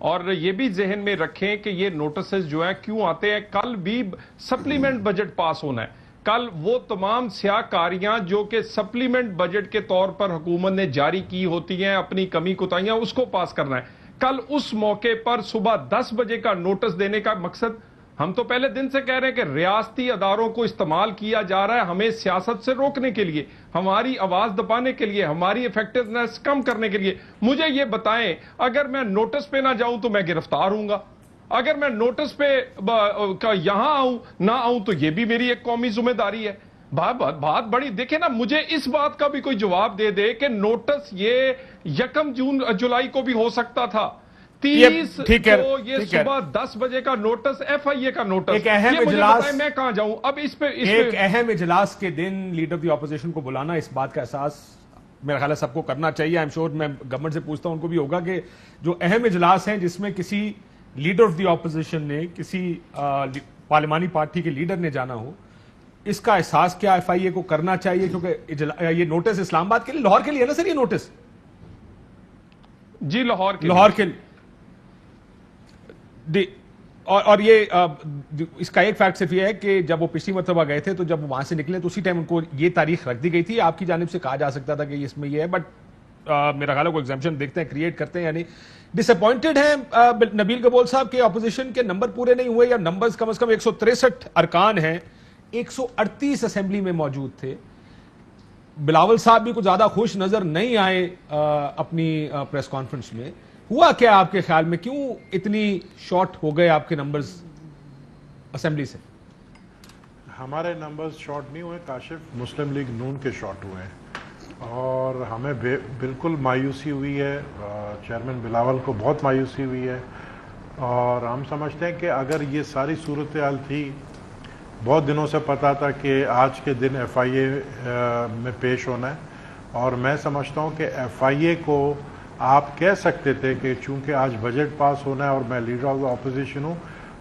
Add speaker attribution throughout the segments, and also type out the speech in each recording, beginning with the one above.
Speaker 1: اور یہ بھی ذہن میں رکھیں کہ یہ نوٹسز جو ہیں کیوں آتے ہیں. کل بھی سپلیمنٹ بجٹ پاس ہونا ہے. کل وہ تمام سیاہ کاریاں جو کہ سپلیمنٹ بجٹ کے طور پر حکومت نے جاری کی ہوتی ہیں, اپنی کمی کوتاہیاں, اس کو پاس کرنا ہے. کل اس موقع پر صبح 10 بجے کا نوٹس دینے کا مقصد, ہم تو پہلے دن سے کہہ رہے ہیں کہ ریاستی اداروں کو استعمال کیا جا رہا ہے ہمیں سیاست سے روکنے کے لیے, ہماری آواز دبانے کے لیے, ہماری ایفیکٹونیس کم کرنے کے لیے. مجھے یہ بتائیں, اگر میں نوٹس پہ نہ جاؤں تو میں گرفتار ہوں گا, اگر میں نوٹس پہ یہاں آؤں نہ آؤں تو یہ بھی میری ایک قومی ذمہ داری ہے. بات بڑی دیکھیں نا, مجھے اس بات کا بھی کوئی جواب دے دے کہ نوٹس یہ 1 جولائی کو بھی ہو سکتا تھا, 30 کو یہ صبح 10 بجے کا نوٹس, FIA کا نوٹس,
Speaker 2: ایک اہم
Speaker 1: یہ مجھے
Speaker 2: اجلاس,
Speaker 1: بتائیں میں کہاں جاؤں اب اس پہ.
Speaker 2: ایک اہم اجلاس کے دن لیڈر آف دی اپوزیشن کو بلانا, اس بات کا احساس میرا خیال ہے سب کو کرنا چاہیے. آئی ایم شیور, میں گورنمنٹ سے پوچھتا ہوں ان کو بھی ہوگا کہ جو اہم اجلاس ہیں جس میں کسی لیڈر آف دی اپوزیشن نے, کسی پارلیمانی پارٹی کے لیڈر نے جانا ہو, اس کا احساس کیا FIA کو کرنا چاہیے؟ کیونکہ یہ نوٹس اسلام آباد کے لیے, لاہور کے لیے نا سر یہ نوٹس؟
Speaker 1: جی لاہور
Speaker 2: کے لیے. اور یہ اس کا ایک فیکٹ صرف یہ ہے کہ جب وہ پچھلی مرتبہ گئے تھے تو جب وہاں سے نکلے تو اسی ٹائم ان کو یہ تاریخ رکھ دی گئی تھی. آپ کی جانب سے کہا جا سکتا تھا کہ اس میں یہ ہے, بٹ میرا خیال ہے کوئی ایگزامپشن دیکھتے ہیں, کریٹ کرتے ہیں. یعنی ڈس اپوائنٹڈ ہیں نبیل گبول صاحب کہ اپوزیشن کے نمبر پورے نہیں ہوئے, یا نمبرز کم از کم 163 ارکان ہیں, 138 اسمبلی میں موجود تھے. بلاول صاحب بھی کچھ زیادہ خوش نظر نہیں آئے اپنی پریس کانفرنس میں. ہوا کیا آپ کے خیال میں, کیوں اتنی شارٹ ہو گئے آپ کے نمبرز اسمبلی سے؟
Speaker 3: ہمارے نمبرز شارٹ نہیں ہوئے کاشف, مسلم لیگ نون کے شارٹ ہوئے ہیں, اور ہمیں بالکل مایوسی ہوئی ہے. چیئرمین بلاول کو بہت مایوسی ہوئی ہے, اور ہم سمجھتے ہیں کہ اگر یہ ساری صورتحال تھی, بہت دنوں سے پتا تھا کہ آج کے دن FIA میں پیش ہونا ہے, اور میں سمجھتا ہوں کہ FIA کو آپ کہہ سکتے تھے کہ چونکہ آج بجٹ پاس ہونا ہے اور میں لیڈر آف دا اپوزیشن ہوں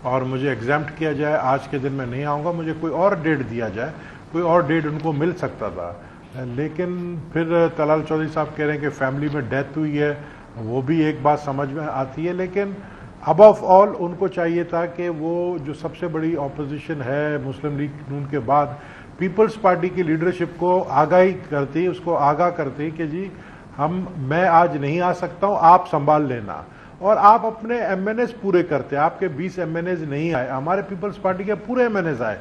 Speaker 3: اور مجھے ایگزامپٹ کیا جائے, آج کے دن میں نہیں آؤں گا, مجھے کوئی اور ڈیٹ دیا جائے, کوئی اور ڈیٹ ان کو مل سکتا تھا. لیکن پھر طلال چودھری صاحب کہہ رہے ہیں کہ فیملی میں ڈیتھ ہوئی ہے, وہ بھی ایک بات سمجھ میں آتی ہے, لیکن ابو آل ان کو چاہیے تھا کہ وہ جو سب سے بڑی اپوزیشن ہے مسلم لیگ نون کے بعد, پیپلز پارٹی کی لیڈرشپ کو آگاہی کرتی, اس کو آگاہ کرتی کہ جی میں آج نہیں آ سکتا ہوں, آپ سنبھال لینا, اور آپ اپنے MNAs پورے کرتے. آپ کے 20 MNAs نہیں آئے, ہمارے پیپلز پارٹی کے پورے MNAs آئے,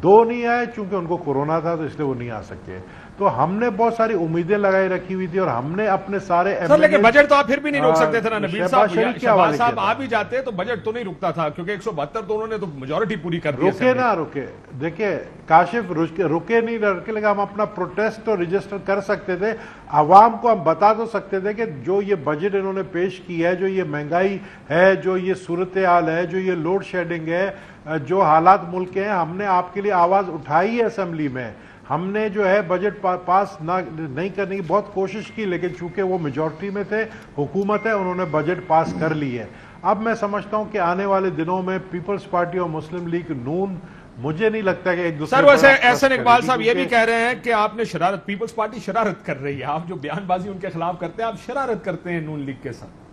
Speaker 3: 2 نہیں آئے چونکہ ان کو کورونا تھا تو اس لیے وہ نہیں آ سکے. تو ہم نے بہت ساری امیدیں لگائی رکھی ہوئی تھی, اور ہم نے اپنے سارے
Speaker 2: لیکن بجٹ تو آپ پھر بھی نہیں روک سکتے تھے نا نبیل صاحب. شہباز صاحب آ بھی جاتے تو بجٹ تو نہیں رکتا تھا, کیونکہ 172 تو انہوں نے تو میجورٹی پوری کر دی.
Speaker 3: رکے نہ رکے, دیکھیں کاشف, رکے نہیں رکے, لیکن ہم اپنا پروٹیسٹ تو رجسٹر کر سکتے تھے. عوام کو ہم بتا تو سکتے تھے کہ جو یہ بجٹ انہوں نے پیش کی ہے, جو یہ مہنگائی ہے, جو یہ صورتحال ہے, جو یہ لوڈ شیڈنگ ہے, جو حالات ملک کے ہیں, ہم نے آپ کے لیے آواز اٹھائی ہے اسمبلی میں. ہم نے جو ہے بجٹ پاس نہیں کرنے کی بہت کوشش کی, لیکن چونکہ وہ میجورٹی میں تھے, حکومت ہے, انہوں نے بجٹ پاس کر لی ہے. اب میں سمجھتا ہوں کہ آنے والے دنوں میں پیپلز پارٹی اور مسلم لیگ نون, مجھے نہیں لگتا کہ ایک دوسرے
Speaker 2: سر ویسے احسن اقبال صاحب یہ بھی کہہ رہے ہیں کہ آپ نے شرارت, پیپلز پارٹی شرارت کر رہی ہے, آپ جو بیان بازی ان کے خلاف کرتے ہیں آپ شرارت کرتے ہیں نون لیگ کے ساتھ.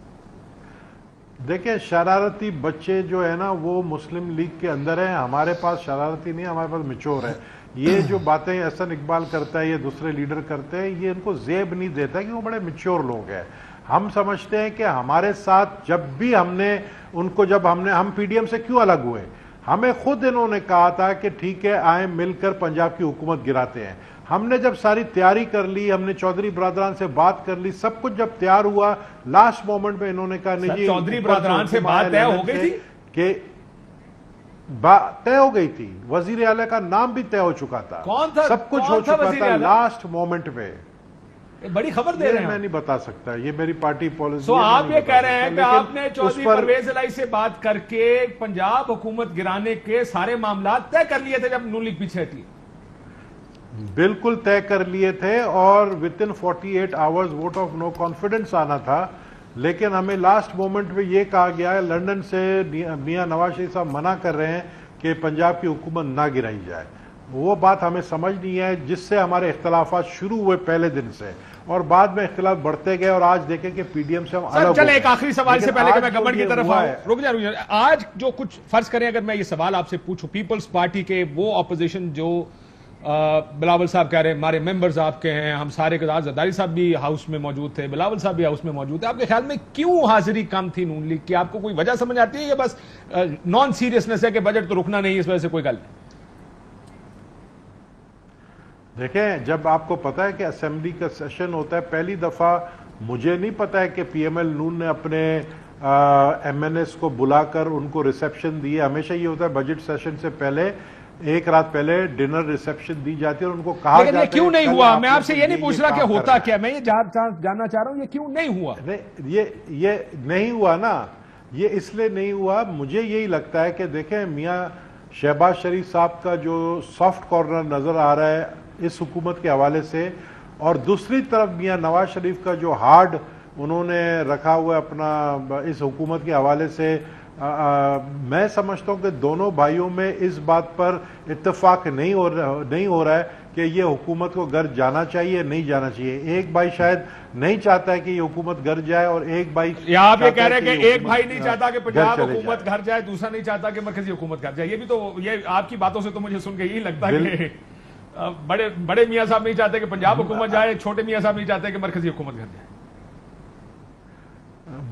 Speaker 3: دیکھیں شرارتی بچے جو ہے نا وہ مسلم لیگ کے اندر ہیں, ہمارے پاس شرارتی نہیں, ہمارے پاس میچور ہے. یہ جو باتیں احسن اقبال کرتا ہے, یہ دوسرے لیڈر کرتے ہیں, یہ ان کو زیب نہیں دیتا کہ وہ بڑے میچور لوگ ہیں. ہم سمجھتے ہیں کہ ہمارے ساتھ جب بھی ہم PDM سے کیوں الگ ہوئے, ہمیں خود انہوں نے کہا تھا کہ ٹھیک ہے آئیں مل کر پنجاب کی حکومت گراتے ہیں. ہم نے جب ساری تیاری کر لی, ہم نے چودھری برادران سے بات کر لی, سب کچھ جب تیار ہوا, لاسٹ مومنٹ میں انہوں نے کہا نہیں جی
Speaker 2: چودھری برادران سے بات طے ہو گئی تھی,
Speaker 3: کہ طے ہو گئی تھی, وزیر اعلیٰ کا نام بھی طے ہو چکا تھا, سب کچھ ہو چکا تھا, لاسٹ مومنٹ پہ.
Speaker 2: بڑی خبر دے رہے ہیں,
Speaker 3: میں نہیں بتا سکتا, یہ میری پارٹی پالیسی.
Speaker 2: سو آپ یہ کہہ رہے ہیں کہ آپ نے چودھری پرویز الہی سے بات کر کے پنجاب حکومت گرانے کے سارے معاملات طے کر لیے تھے جب نون لیگ پیچھے ہٹی؟
Speaker 3: بالکل طے کر لیے تھے, اور within 48 hours vote of no confidence آنا تھا, لیکن ہمیں لاسٹ مومنٹ میں یہ کہا گیا ہے, لندن سے میاں نواز شریف صاحب منع کر رہے ہیں کہ پنجاب کی حکومت نہ گرائی جائے, وہ بات ہمیں سمجھ نہیں ہے جس سے ہمارے اختلافات شروع ہوئے پہلے دن سے اور بعد میں اختلاف بڑھتے گئے اور آج دیکھیں کہ پی ڈی ایم سے ہم الگ ہو
Speaker 2: چلیں
Speaker 3: گئے.
Speaker 2: ایک آخری سوال سے پہلے کہ میں گورنمنٹ کی طرف آؤں,
Speaker 3: رک
Speaker 2: جائیں آج جو کچھ فرض کریں اگر میں یہ سوال آپ سے پوچھوں, پیپلز پارٹی کے وہ اپوزیشن جو بلاول صاحب کہہ رہے ہیں ہمارے ممبرز آپ کے ہیں, ہم سارے کے زرداری صاحب بھی ہاؤس میں موجود تھے, بلاول صاحب بھی ہاؤس میں موجود تھے, آپ کے خیال میں کیوں حاضری کم تھی نون لیگ کی؟ آپ کو کوئی وجہ سمجھ آتی ہے یا بس نان سیریسنس ہے کہ بجٹ تو رکنا نہیں اس وجہ سے کوئی گل نہیں؟
Speaker 3: دیکھیں, جب آپ کو پتا ہے کہ اسمبلی کا سیشن ہوتا ہے, پہلی دفعہ مجھے نہیں پتا ہے کہ پی ایم ایل نون نے اپنے ایم این ایس کو بلا کر ان کو ریسیپشن دی ہے. ہمیشہ یہ ہوتا ہے بجٹ سیشن سے پہلے ایک رات پہلے ڈنر ریسیپشن دی جاتی ہے اور ان کو کہا جاتا ہے.
Speaker 2: لیکن یہ کیوں نہیں ہوا؟ میں آپ سے یہ نہیں پوچھ رہا کہ ہوتا کیا, میں یہ جاننا چاہ رہا ہوں یہ کیوں نہیں ہوا.
Speaker 3: یہ نہیں ہوا نا, یہ اس لیے نہیں ہوا, مجھے یہی لگتا ہے کہ دیکھیں میاں شہباز شریف صاحب کا جو سافٹ کارنر نظر آ رہا ہے اس حکومت کے حوالے سے, اور دوسری طرف میاں نواز شریف کا جو ہارڈ انہوں نے رکھا ہوا ہے اپنا اس حکومت کے حوالے سے, میں سمجھتا ہوں کہ دونوں بھائیوں میں اس بات پر اتفاق نہیں ہو رہا ہے کہ یہ حکومت کو گھر جانا چاہیے نہیں جانا چاہیے. ایک بھائی شاید نہیں چاہتا ہے کہ یہ حکومت گھر جائے اور ایک بھائی
Speaker 2: آپ یہ کہہ رہے ہیں کہ ایک بھائی نہیں چاہتا کہ پنجاب حکومت گھر جائے, دوسرا نہیں چاہتا کہ مرکزی حکومت گھر جائے. یہ بھی تو یہ آپ کی باتوں سے تو مجھے سن کے یہی لگتا ہے کہ بڑے میاں صاحب نہیں چاہتے کہ پنجاب حکومت جائے, چھوٹے میاں صاحب نہیں چاہتے کہ مرکزی حکومت گھر جائے.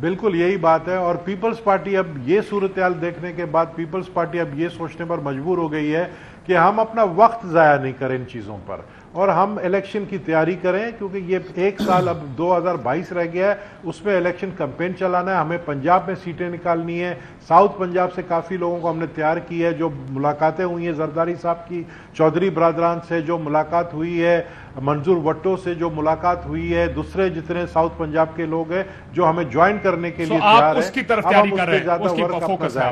Speaker 3: بالکل یہی بات ہے. اور پیپلز پارٹی اب یہ صورتحال دیکھنے کے بعد پیپلز پارٹی اب یہ سوچنے پر مجبور ہو گئی ہے کہ ہم اپنا وقت ضائع نہیں کریں ان چیزوں پر اور ہم الیکشن کی تیاری کریں, کیونکہ یہ ایک سال اب 2022 رہ گیا ہے, اس میں الیکشن کمپین چلانا ہے. ہمیں پنجاب میں سیٹیں نکالنی ہے, ساؤتھ پنجاب سے کافی لوگوں کو ہم نے تیار کی ہے, جو ملاقاتیں ہوئی ہیں زرداری صاحب کی چودھری برادران سے, جو ملاقات ہوئی ہے منظور وٹو سے, جو ملاقات ہوئی ہے دوسرے جتنے ساؤتھ پنجاب کے لوگ ہیں جو ہمیں جوائن کرنے کے لیے تیار ہیں.
Speaker 2: آپ اس کی طرف تیاری کر رہے ہیں, اس کی فوکس ہے.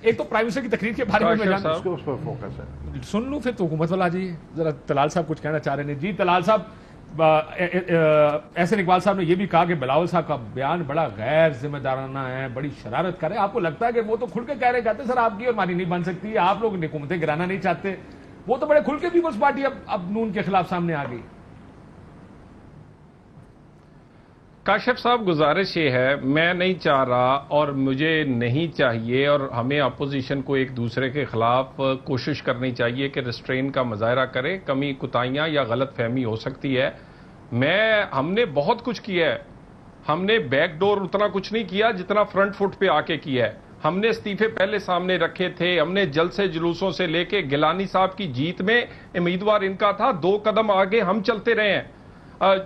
Speaker 2: ایک تو پرائم منسٹر کی تقریر کے بارے میں
Speaker 3: اس پر فوکس ہے.
Speaker 2: سن لوں پھر تو حکومت والا جی ذرا طلال صاحب کچھ کہنا چاہ رہے ہیں. جی طلال صاحب, احسن اقبال صاحب نے یہ بھی کہا کہ بلاول صاحب کا بیان بڑا غیر ذمہ دارانہ ہے, بڑی شرارت کر رہے ہیں. آپ کو لگتا ہے کہ وہ تو کھل کے کہہ رہے کہتے ہیں سر آپ کی اور ہماری نہیں بن سکتی, آپ لوگ حکومتیں گرانا نہیں چاہتے, وہ تو بڑے کھل کے پیپلز پارٹی اب نون کے خلاف سامنے آ گئی.
Speaker 1: کاشف صاحب گزارش یہ ہے, میں نہیں چاہ رہا اور مجھے نہیں چاہیے اور ہمیں اپوزیشن کو ایک دوسرے کے خلاف کوشش کرنی چاہیے کہ ریسٹرین کا مظاہرہ کرے. کمی کوتاہیاں یا غلط فہمی ہو سکتی ہے. ہم نے بہت کچھ کیا ہے, ہم نے بیک ڈور اتنا کچھ نہیں کیا جتنا فرنٹ فٹ پہ آ کے کیا ہے. ہم نے استعفے پہلے سامنے رکھے تھے, ہم نے جلسے جلوسوں سے لے کے گیلانی صاحب کی جیت میں امیدوار ان کا تھا, 2 قدم آگے ہم چلتے رہے ہیں.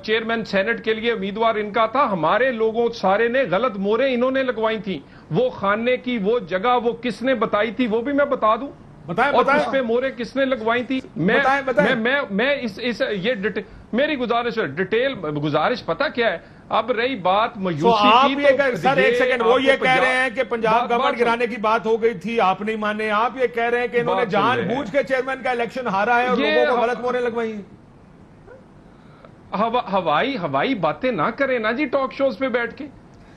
Speaker 1: چیئرمین سینٹ کے لیے امیدوار ان کا تھا, ہمارے لوگوں سارے نے غلط موریں انہوں نے لگوائی تھیں. وہ خانے کی وہ جگہ وہ کس نے بتائی تھی وہ بھی میں بتا دوں, اور اس پہ موریں کس نے لگوائی تھی. میں میری گزارش ڈیٹیل گزارش پتا کیا ہے. اب رہی بات مایوسی کی,
Speaker 2: سر ایک سیکنڈ, وہ یہ کہہ رہے ہیں کہ پنجاب گورنمنٹ گرانے کی بات ہو گئی تھی, آپ نہیں مانے. آپ یہ کہہ رہے ہیں کہ انہوں نے جان بوجھ کے چیئرمین کا الیکشن ہارا ہے اور لوگوں کو غلط موریں لگوائی.
Speaker 1: ہوائی باتیں نہ کریں نا جی ٹاک شوز پہ بیٹھ کے,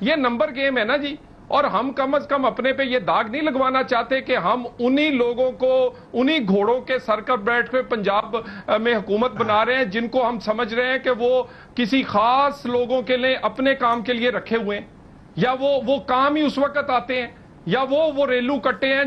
Speaker 1: یہ نمبر گیم ہے نا جی. اور ہم کم از کم اپنے پہ یہ داغ نہیں لگوانا چاہتے کہ ہم انہی لوگوں کو انہی گھوڑوں کے سر پر بیٹھ کے پنجاب میں حکومت بنا رہے ہیں جن کو ہم سمجھ رہے ہیں کہ وہ کسی خاص لوگوں کے لیے اپنے کام کے لیے رکھے ہوئے ہیں, یا وہ کام ہی اس وقت آتے ہیں, یا وہ ریلو کٹے ہیں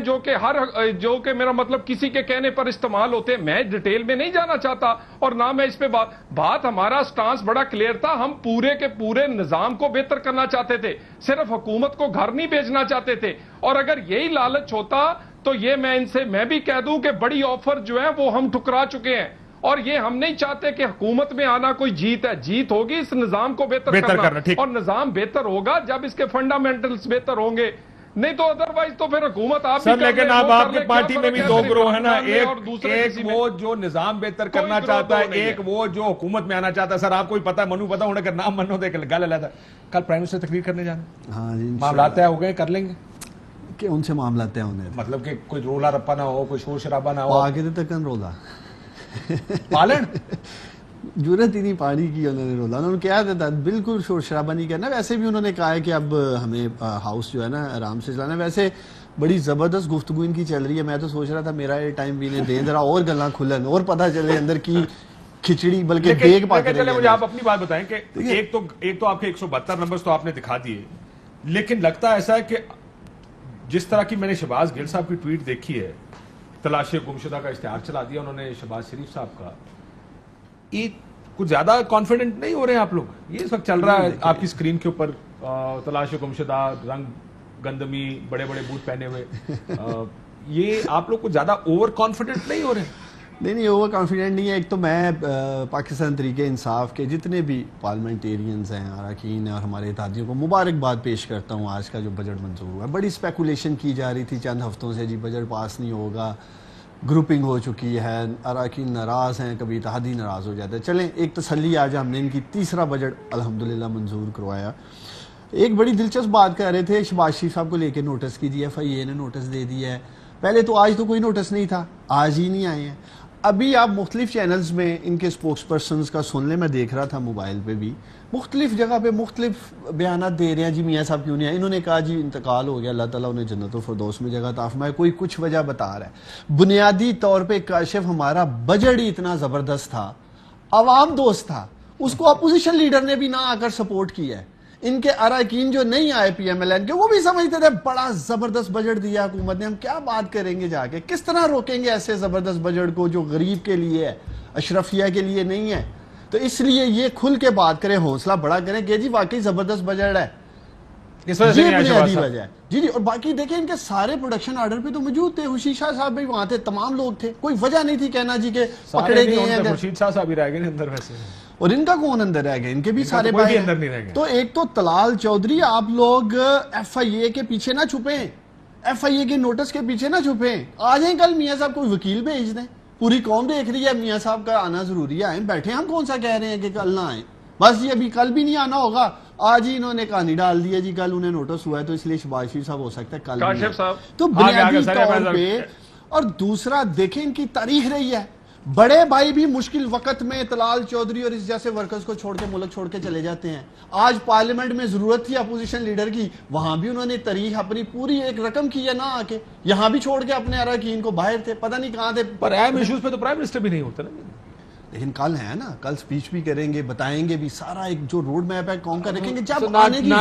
Speaker 1: جو کہ میرا مطلب کسی کے کہنے پر استعمال ہوتے ہیں. میں ڈیٹیل میں نہیں جانا چاہتا اور نہ میں اس پہ بات ہمارا سٹانس بڑا کلیئر تھا. ہم پورے کے پورے نظام کو بہتر کرنا چاہتے تھے, صرف حکومت کو گھر نہیں بھیجنا چاہتے تھے. اور اگر یہی لالچ ہوتا تو یہ میں بھی کہہ دوں کہ بڑی آفر جو ہے وہ ہم ٹھکرا چکے ہیں. اور یہ ہم نہیں چاہتے کہ حکومت میں آنا کوئی جیت ہے, جیت ہوگی اس نظام کو بہتر کرنا, اور نظام بہتر ہوگا جب اس کے فنڈامنٹلز بہتر ہوں گے. نہیں تو ادروائز تو پھر حکومت آپ
Speaker 2: سر, لیکن اب آپ کی پارٹی میں بھی 2 گروہ ہیں نا, ایک وہ جو نظام بہتر کرنا چاہتا ہے, ایک وہ جو حکومت میں آنا چاہتا ہے. سر آپ کو پتا ہے, منو پتا ہونے کا نام منو دے گل لیتا ہے. کل پرائم منسٹر تقریر کرنے جانا,
Speaker 4: ہاں جی
Speaker 2: معاملات طے ہو گئے, کر لیں گے
Speaker 4: کہ ان سے معاملات طے ہونے,
Speaker 2: مطلب کہ کوئی رولا رپا نہ ہو, کوئی شور شرابہ نہ ہو.
Speaker 4: آگے تک رولا
Speaker 2: پالن
Speaker 4: ضرورت ہی نہیں پانی کی, انہوں نے کیا دیتا بالکل شور شرابہ نہیں کرنا. ویسے بھی انہوں نے کہا ہے کہ اب ہمیں ہاؤس جو ہے نا آرام سے چلانا ہے. ویسے بڑی زبردست گفتگو ان کی چل رہی ہے. میں تو سوچ رہا تھا میرا یہ ٹائم بھی انہیں دیں ذرا اور گلاں کھلن اور پتہ چلے اندر کی کھچڑی بلکہ دیکھ پاتے.
Speaker 2: چلے مجھے آپ اپنی بات بتائیں کہ ایک تو آپ کے 172 نمبرز تو آپ نے دکھا دیے, لیکن لگتا ایسا ہے کہ جس طرح کی میں نے شہباز گل صاحب کی ٹویٹ دیکھی ہے, تلاش گمشدہ کا اشتہار چلا دیا انہوں نے شہباز شریف صاحب کا, یہ کچھ زیادہ کانفیڈنٹ نہیں ہو رہے ہیں آپ لوگ؟ یہ اس وقت چل رہا ہے آپ کی اسکرین کے اوپر, تلاش گمشدہ, رنگ گندمی, بڑے بڑے بوٹ پہنے ہوئے, یہ آپ لوگ کچھ زیادہ اوور کانفیڈنٹ نہیں ہو رہے ہیں؟
Speaker 4: نہیں اوور کانفیڈنٹ نہیں ہے. ایک تو میں پاکستان تحریک انصاف کے جتنے بھی پارلیمنٹیرینز ہیں, اراکین ہیں اور ہمارے اتحادیوں کو مبارکباد پیش کرتا ہوں. آج کا جو بجٹ منظور ہوا ہے, بڑی اسپیکولیشن کی جا رہی تھی چند ہفتوں سے, جی بجٹ پاس نہیں ہوگا, گروپنگ ہو چکی ہے, اراکین ناراض ہیں, کبھی اتحادی ناراض ہو جاتے ہیں. چلیں ایک تسلی آج ہم نے ان کی تیسرا بجٹ الحمدللہ منظور کروایا. ایک بڑی دلچسپ بات کہہ رہے تھے شہباز شریف صاحب کو لے کے نوٹس کی دیا, FIA نے نوٹس دے دیا ہے. پہلے تو آج تو کوئی نوٹس نہیں تھا, آج ہی نہیں آئے ہیں. ابھی آپ مختلف چینلز میں ان کے سپوکس پرسنز کا سن لیں, میں دیکھ رہا تھا موبائل پہ بھی, مختلف جگہ پہ مختلف بیانات دے رہے ہیں. جی میاں صاحب کیوں نہیں آئے؟ انہوں نے کہا جی انتقال ہو گیا, اللہ تعالیٰ انہیں جنت الفردوس میں جگہ عطا فرمائے. کوئی کچھ وجہ بتا رہا ہے. بنیادی طور پہ کاشف ہمارا بجٹ ہی اتنا زبردست تھا, عوام دوست تھا, اس کو اپوزیشن لیڈر نے بھی نہ آ کر سپورٹ کیا ہے. ان کے اراکین جو نہیں آئے PMLN کے, وہ بھی سمجھتے تھے بڑا زبردست بجٹ دیا حکومت نے, ہم کیا بات کریں گے جا کے, کس طرح روکیں گے ایسے زبردست بجٹ کو جو غریب کے لیے ہے, اشرفیہ کے لیے نہیں ہے. تو اس لیے یہ کھل کے بات کریں, حوصلہ بڑا کریں کہ جی واقعی زبردست بجٹ ہے, یہ بنیادی وجہ ہے. جی اور باقی دیکھیں ان کے سارے پروڈکشن آرڈر پہ تو موجود تھے, خورشید شاہ صاحب بھی وہاں تھے, تمام لوگ تھے, کوئی وجہ نہیں تھی کہنا جی کہ پکڑے گئے ہیں.
Speaker 2: خورشید شاہ صاحب ہی رہ گئے اندر ویسے,
Speaker 4: اور ان کا کون اندر رہ گئے؟ ان کے بھی سارے بھائی اندر نہیں رہ گئے. تو ایک تو طلال چودھری, آپ لوگ FIA کے پیچھے نہ چھپیں, FIA کے نوٹس کے پیچھے نہ چھپیں, آ جائیں کل میاں صاحب کوئی وکیل بھیج دیں, پوری قوم دیکھ رہی ہے میاں صاحب کا آنا ضروری ہے, آئیں بیٹھے. ہم کون سا کہہ رہے ہیں کہ کل نہ آئیں, بس جی ابھی کل بھی نہیں آنا ہوگا, آج ہی انہوں نے کہانی ڈال دی ہے جی کل انہیں نوٹس ہوا ہے تو اس لیے شہباز شریف صاحب ہو سکتا ہے کل
Speaker 1: کاشف صاحب
Speaker 4: تو بنیادی طور پہ. اور دوسرا دیکھیں ان کی تاریخ رہی ہے, بڑے بھائی بھی مشکل وقت میں طلال چودھری اور اس جیسے ورکرز کو چھوڑ کے ملک چھوڑ کے چلے جاتے ہیں. آج پارلیمنٹ میں ضرورت تھی اپوزیشن لیڈر کی, وہاں بھی انہوں نے تاریخ اپنی پوری ایک رقم کی ہے نہ آ کے, یہاں بھی چھوڑ کے اپنے اراکین کو باہر تھے, پتہ نہیں کہاں تھے.
Speaker 2: پر اہم ایشوز پہ تو پرائم منسٹر بھی نہیں ہوتا نا,
Speaker 4: لیکن کل ہے نا, کل سپیچ بھی کریں گے, بتائیں گے بھی سارا ایک جو روڈ میپ ہے قوم کا رکھیں گے. جب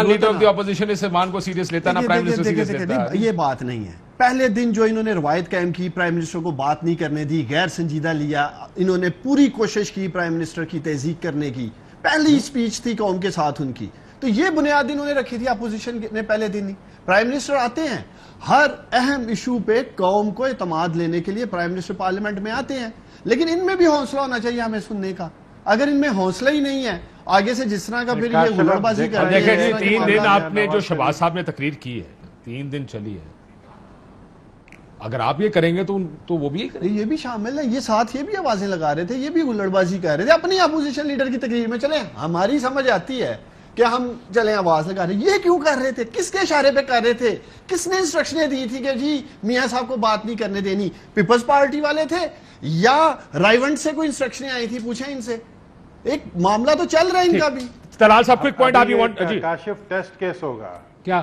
Speaker 2: لیڈر آف دی اپوزیشن اس ایمان کو سیریس لیتا نا پرائم منسٹر سیریس لیتا ہے.
Speaker 4: یہ بات نہیں ہے. پہلے دن جو انہوں نے روایت قائم کی, پرائم منسٹر کو بات نہیں کرنے دی, غیر سنجیدہ لیا, انہوں نے پوری کوشش کی پرائم منسٹر کی تہذیب کرنے کی, پہلی سپیچ تھی قوم کے ساتھ ان کی, تو یہ بنیاد انہوں نے رکھی تھی اپوزیشن نے پہلے دن ہی. پرائم منسٹر آتے ہیں ہر اہم ایشو پہ قوم کو اعتماد لینے کے لیے, پرائم منسٹر پارلیمنٹ میں آتے ہیں, لیکن ان میں بھی حوصلہ ہونا چاہیے ہمیں سننے کا. اگر ان میں حوصلہ ہی نہیں ہے, آگے سے جس طرح کا پھر یہ غلط بازی کر رہے ہیں.
Speaker 2: دیکھیں جی 3 دن آپ نے جو شہباز صاحب نے تقریر کی ہے, 3 دن چلی ہے, اگر آپ یہ کریں گے تو وہ بھی
Speaker 4: یہ بھی شامل ہے. یہ ساتھ یہ بھی آوازیں لگا رہے تھے, یہ بھی غلط بازی کر رہے تھے اپنی اپوزیشن لیڈر کی تقریر میں. چلیں ہماری سمجھ آتی ہے کہ ہم چلیں آواز لگا رہے ہیں, یہ کیوں کر رہے تھے, کس کے اشارے پہ کر رہے تھے, کس نے انسٹرکشنیں دی تھی کہ جی میاں صاحب کو بات نہیں کرنے دینی؟ پیپلز پارٹی والے تھے یا رائیونٹ سے کوئی انسٹرکشنیں آئی تھی؟ پوچھیں ان سے, ایک معاملہ تو چل رہا ہے ان کا بھی.
Speaker 2: طلال صاحب کو ایک پوائنٹ آپ وانٹ جی
Speaker 3: کاشف ٹیسٹ کیس ہوگا
Speaker 2: کیا؟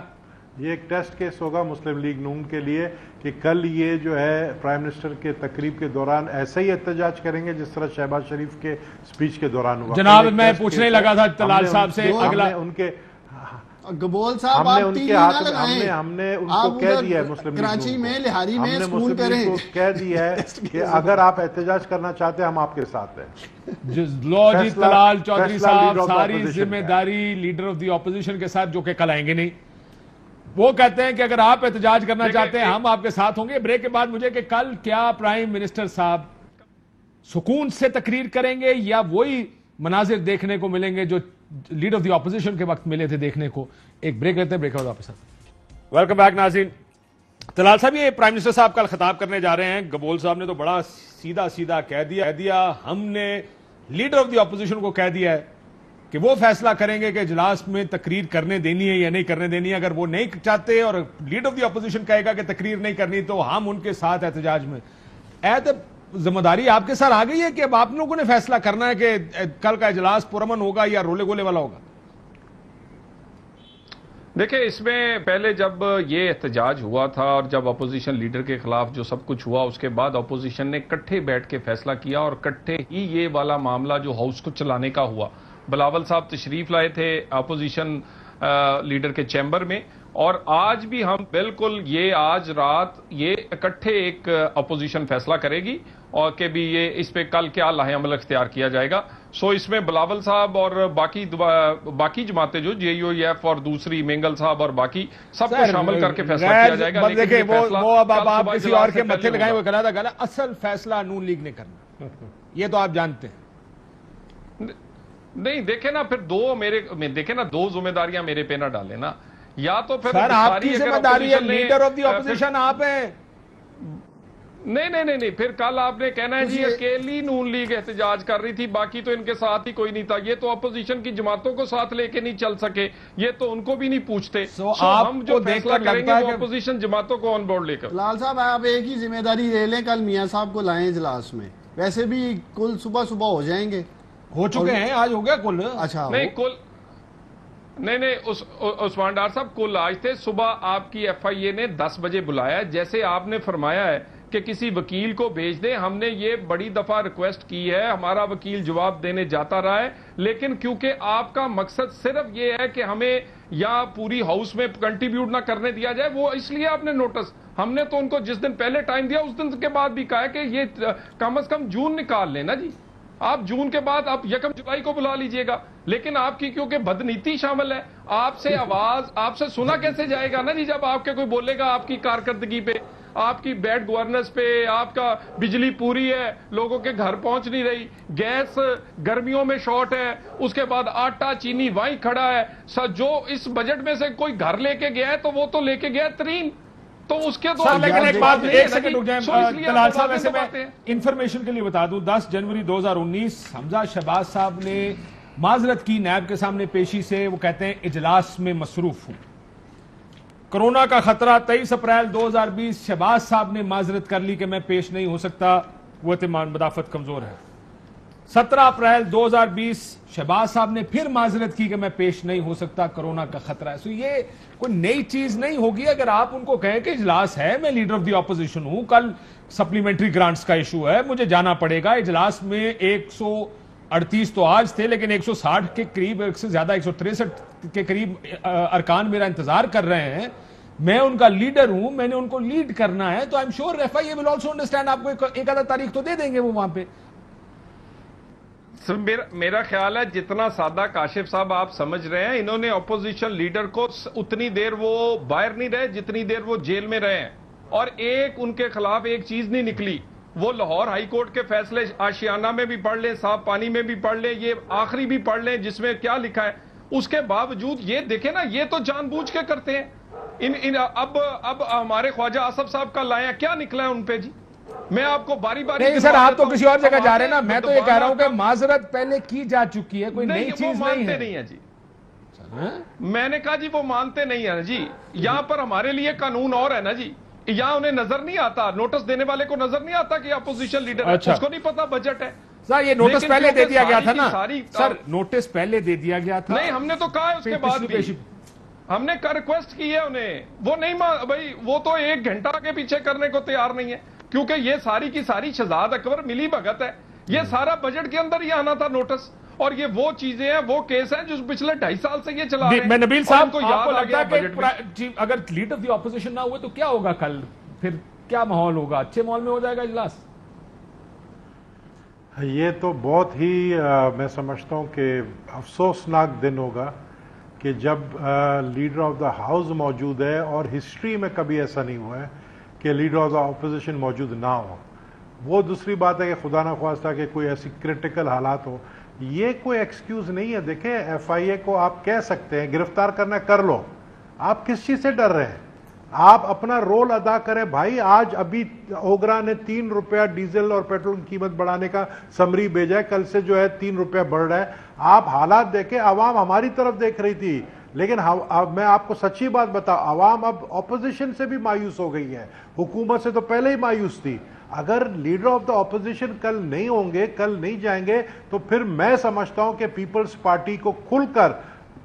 Speaker 3: یہ ایک ٹیسٹ کیس ہوگا مسلم لیگ نون کے لیے کہ کل یہ جو ہے پرائم منسٹر کے تقریب کے دوران ایسا ہی احتجاج کریں گے جس طرح شہباز شریف کے سپیچ کے دوران ہوا.
Speaker 2: جناب میں پوچھنے لگا تھا طلال صاحب سے, اگلا
Speaker 3: ان کے
Speaker 4: گبول صاحب
Speaker 3: ہم نے ان کو کہہ دیا ہے مسلم
Speaker 4: کراچی میں لہاری میں
Speaker 3: مسلم لیگ کو کہہ دیا ہے کہ اگر آپ احتجاج کرنا چاہتے ہیں ہم آپ کے ساتھ ہیں.
Speaker 2: لو جی طلال چودھری صاحب ساری ذمہ داری لیڈر آف دی اپوزیشن کے ساتھ, جو کہ کل آئیں گے نہیں, وہ کہتے ہیں کہ اگر آپ احتجاج کرنا چاہتے ہیں ہم آپ کے ساتھ ہوں گے. بریک کے بعد مجھے کہ کل کیا پرائم منسٹر صاحب سکون سے تقریر کریں گے یا وہی مناظر دیکھنے کو ملیں گے جو لیڈر آف دی اپوزیشن کے وقت ملے تھے دیکھنے کو؟ ایک بریک لیتے ہیں, بریک کے بعد واپس آتے ہیں. ویلکم بیک ناظرین. طلال صاحب یہ پرائم منسٹر صاحب کل خطاب کرنے جا رہے ہیں. گبول صاحب نے تو بڑا سیدھا کہہ دیا ہم نے لیڈر آف دی اپوزیشن کو کہہ دیا ہے کہ وہ فیصلہ کریں گے کہ اجلاس میں تقریر کرنے دینی ہے یا نہیں کرنے دینی ہے. اگر وہ نہیں چاہتے اور لیڈر آف دی اپوزیشن کہے گا کہ تقریر نہیں کرنی تو ہم ان کے ساتھ احتجاج میں. ذمہ داری آپ کے ساتھ آ گئی ہے کہ اب آپ لوگوں نے فیصلہ کرنا ہے کہ کل کا اجلاس پرامن ہوگا یا رولے گولے والا ہوگا؟
Speaker 1: دیکھیں اس میں پہلے جب یہ احتجاج ہوا تھا اور جب اپوزیشن لیڈر کے خلاف جو سب کچھ ہوا، اس کے بعد اپوزیشن نے اکٹھے بیٹھ کے فیصلہ کیا اور اکٹھے ہی یہ والا معاملہ جو ہاؤس کو چلانے کا ہوا. بلاول صاحب تشریف لائے تھے اپوزیشن لیڈر کے چیمبر میں، اور آج بھی ہم بالکل یہ آج رات یہ اکٹھے ایک اپوزیشن فیصلہ کرے گی اور کہ بھی یہ اس پہ کل کیا لاہ عمل اختیار کیا جائے گا. سو اس میں بلاول صاحب اور باقی جماعتیں جو JUIF اور دوسری مینگل صاحب اور باقی سب کو شامل کر کے فیصلہ کیا جائے گا.
Speaker 2: دیکھیں وہ اب آپ کسی اور کے متھے لگائیں وہ کہنا تھا اصل فیصلہ نون لیگ نے کرنا، یہ تو آپ جانتے ہیں.
Speaker 1: نہیں دیکھیں نا پھر دو ذمہ داریاں میرے پہ نہ ڈالیں نا، یا تو پھر
Speaker 2: سر آپ کی ذمہ داری ہے، لیڈر آف دی اپوزیشن آپ ہیں.
Speaker 1: نہیں پھر کل آپ نے کہنا ہے جی اکیلی نون لیگ احتجاج کر رہی تھی، باقی تو ان کے ساتھ ہی کوئی نہیں تھا. یہ تو اپوزیشن کی جماعتوں کو ساتھ لے کے نہیں چل سکے، یہ تو ان کو بھی نہیں پوچھتے. ہم جو فیصلہ کریں گے وہ اپوزیشن جماعتوں کو آن بورڈ لے کر.
Speaker 4: لال صاحب آپ ایک ہی ذمہ داری لے لیں، کل میاں صاحب کو لائیں اجلاس میں، ویسے بھی کل صبح ہو جائیں گے،
Speaker 2: ہو چکے ہیں، آج ہو گیا کل.
Speaker 4: اچھا
Speaker 1: نہیں عثمان ڈار صاحب کل آج تھے. صبح آپ کی FIA نے 10 بجے بلایا، جیسے آپ نے فرمایا ہے کہ کسی وکیل کو بھیج دیں. ہم نے یہ بڑی دفعہ ریکویسٹ کی ہے، ہمارا وکیل جواب دینے جاتا رہا ہے، لیکن کیونکہ آپ کا مقصد صرف یہ ہے کہ ہمیں یا پوری ہاؤس میں کنٹریبیوٹ نہ کرنے دیا جائے، وہ اس لیے آپ نے نوٹس، ہم نے تو ان کو جس دن پہلے ٹائم دیا اس دن کے بعد بھی کہا ہے کہ یہ کم از کم جون نکال لیں نا جی. آپ جون کے بعد آپ 1 جولائی کو بلا لیجئے گا، لیکن آپ کی کیونکہ بدنیتی شامل ہے، آپ سے آواز آپ سے سنا کیسے جائے گا نا جی. جب آپ کے کوئی بولے گا آپ کی کارکردگی پہ، آپ کی بیڈ گورننس پہ، آپ کا بجلی پوری ہے، لوگوں کے گھر پہنچ نہیں رہی، گیس گرمیوں میں شارٹ ہے، اس کے بعد آٹا چینی وہیں کھڑا ہے. جو اس بجٹ میں سے کوئی گھر لے کے گیا ہے تو وہ تو لے کے گیا ترین، تو اس کے تو
Speaker 2: لیکن ایک بات ایک سیکنڈ رک جائیں طلال صاحب، ایسے میں انفارمیشن کے لیے بتا دوں 10 جنوری 2019 حمزہ شہباز صاحب نے معذرت کی نیب کے سامنے پیشی سے. وہ کہتے ہیں اجلاس میں مصروف ہوں. کرونا کا خطرہ 23 اپریل 2020 شہباز صاحب نے معذرت کر لی کہ میں پیش نہیں ہو سکتا، قوت مدافعت کمزور ہے. 17 اپریل 2020 شہباز صاحب نے پھر معذرت کی کہ میں پیش نہیں ہو سکتا، کرونا کا خطرہ ہے. سو یہ کوئی نئی چیز نہیں ہوگی اگر آپ ان کو کہیں کہ اجلاس ہے، میں لیڈر آف دی اپوزیشن ہوں، کل سپلیمنٹری گرانٹس کا ایشو ہے، مجھے جانا پڑے گا اجلاس میں. 138 تو آج تھے لیکن 160 کے قریب، ایک سے زیادہ 163 کے قریب ارکان میرا انتظار کر رہے ہیں. میں ان کا لیڈر ہوں، میں نے ان کو لیڈ کرنا ہے، تو I am sure FIA will also understand. آپ کو ایک آدھا تاریخ تو دے دیں گے وہ وہاں پہ.
Speaker 1: میرا خیال ہے جتنا سادہ کاشف صاحب آپ سمجھ رہے ہیں، انہوں نے اپوزیشن لیڈر کو اتنی دیر وہ باہر نہیں رہے جتنی دیر وہ جیل میں رہے ہیں، اور ان کے خلاف ایک چیز نہیں نکلی. وہ لاہور ہائی کورٹ کے فیصلے آشیانہ میں بھی پڑھ لیں، صاف پانی میں بھی پڑھ لیں، یہ آخری بھی پڑھ لیں جس میں کیا لکھا ہے. اس کے باوجود یہ دیکھیں نا، یہ تو جان بوجھ کے کرتے ہیں. اب ہمارے خواجہ آصف صاحب کا لایا کیا نکلا ہے ان پہ جی. میں آپ کو باری
Speaker 2: نہیں سر، آپ تو کسی اور جگہ جا رہے ہیں نا. میں تو یہ کہہ رہا ہوں کہ معذرت پہلے کی جا چکی ہے، کوئی نئی چیز نہیں ہے.
Speaker 1: نہیں ہے جی، میں نے کہا جی وہ مانتے نہیں ہیں جی. یہاں پر ہمارے لیے قانون اور ہے نا جی. یہاں انہیں نظر نہیں آتا، نوٹس دینے والے کو نظر نہیں آتا کہ اپوزیشن لیڈر ہے، اس کو نہیں پتا بجٹ ہے.
Speaker 2: سر یہ نوٹس پہلے دے دیا گیا تھا نا سر، نوٹس پہلے دے دیا گیا تھا.
Speaker 1: نہیں ہم نے تو کہا ہے اس کے بعد بھی ہم نے ریکویسٹ کی ہے انہیں، وہ نہیں بھائی وہ تو 1 گھنٹہ کے پیچھے کرنے کو تیار نہیں ہے، کیونکہ یہ ساری کی ساری شہزاد اکبر ملی بھگت ہے. یہ سارا بجٹ کے اندر ہی آنا تھا نوٹس، اور یہ وہ چیزیں ہیں، وہ کیس ہیں جو پچھلے 2.5 سال سے یہ چلا رہے ہیں.
Speaker 2: میں نبیل صاحب کو
Speaker 1: یاد آ گیا
Speaker 2: کہ اگر لیڈر آف دی اپوزیشن نہ ہوئے تو کیا ہوگا کل؟ پھر کیا ماحول ہوگا؟ اچھے ماحول میں ہو جائے گا اجلاس؟
Speaker 3: یہ تو بہت ہی میں سمجھتا ہوں کہ افسوسناک دن ہوگا کہ جب لیڈر آف دا ہاؤس موجود ہے، اور ہسٹری میں کبھی ایسا نہیں ہوا ہے کہ لیڈر آف دا اپوزیشن موجود نہ ہو. وہ دوسری بات ہے کہ خدا نہ خواستہ کہ کوئی ایسی کرٹیکل حالات ہو، یہ کوئی ایکسکیوز نہیں ہے. دیکھیں FIA کو آپ کہہ سکتے ہیں گرفتار کرنا کر لو، آپ کس چیز سے ڈر رہے ہیں؟ آپ اپنا رول ادا کریں بھائی. آج ابھی اوگرا نے 3 روپیہ ڈیزل اور پیٹرول کی قیمت بڑھانے کا سمری بھیجا ہے، کل سے جو ہے 3 روپیہ بڑھ رہا ہے. آپ حالات دیکھیں، عوام ہماری طرف دیکھ رہی تھی، لیکن میں آپ کو سچی بات بتاؤں، عوام اب اپوزیشن سے بھی مایوس ہو گئی ہے، حکومت سے تو پہلے ہی مایوس تھی. اگر لیڈر آف دا اپوزیشن کل نہیں ہوں گے، کل نہیں جائیں گے، تو پھر میں سمجھتا ہوں کہ پیپلز پارٹی کو کھل کر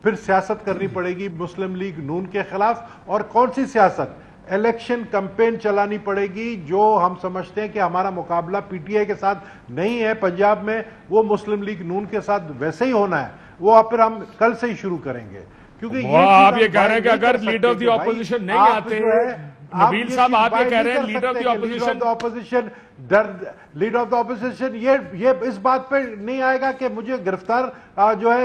Speaker 3: پھر سیاست کرنی پڑے گی مسلم لیگ نون کے خلاف. اور کون سی سیاست؟ الیکشن کمپین چلانی پڑے گی. جو ہم سمجھتے ہیں کہ ہمارا مقابلہ پی ٹی آئی کے ساتھ نہیں ہے پنجاب میں, وہ مسلم لیگ نون کے ساتھ ویسے ہی ہونا ہے. وہ پھر ہم کل سے ہی شروع کریں گے, کیونکہ
Speaker 2: آپ یہ کہہ رہے ہیں کہ اگر لیڈر آف دی اپوزیشن نہیں آتے, نبیل صاحب آپ یہ کہہ رہے ہیں لیڈر آف
Speaker 3: دی اپوزیشن یہ اس بات پہ نہیں آئے گا کہ مجھے گرفتار جو ہے